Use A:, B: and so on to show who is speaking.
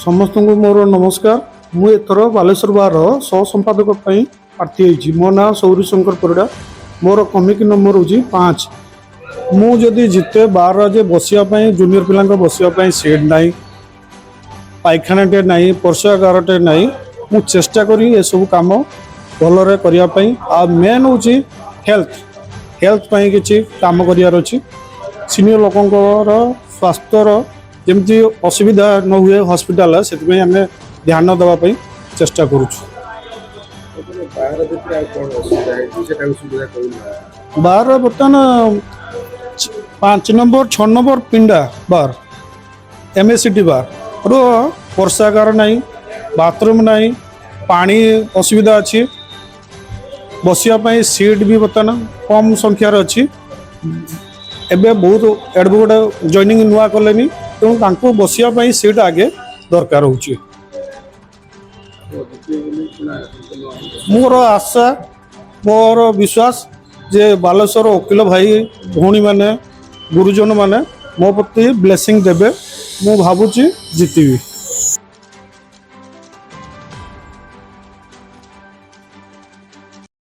A: समस्त को मोर नमस्कार। मु एथर बालेश्वर बार सह संपादक प्रार्थी होती। मो ना सौरी शंकर परिड़ा। मोर कमिटी नंबर हूँ 5। मुझे जिते बार जे बसापी जूनियर पिला बसापी सीट ना पायखानाटे ना परसागारटे ना मु चेष्टा करी ए सब कम भलरे करने आ मेन हूँ हेल्थ किसी कम करार अच्छी सीनियर लोकंर स्वास्थ्यर जमी असुविधा न हुए हॉस्पिटल से आम ध्यान देवाई चेष्टा करुचु। बार बर्तमान 5 नंबर 6 नंबर पिंडा बार एमएससीटी बार वर्षागार ना बाथरूम ना पानी असुविधा अच्छी बसापी सीट भी बर्तमान कम संख्यार अच्छी एवं बहुत एडवोकेट जॉइनिंग नुआ कले तेणु बसापी सीट आगे दरकार हो। मोर आशा मोर विश्वास जे बालेश्वर वकील भाई भौणी माने गुरुजन माने मो प्रति ब्लेसिंग देबे मु भावुची जीतबी।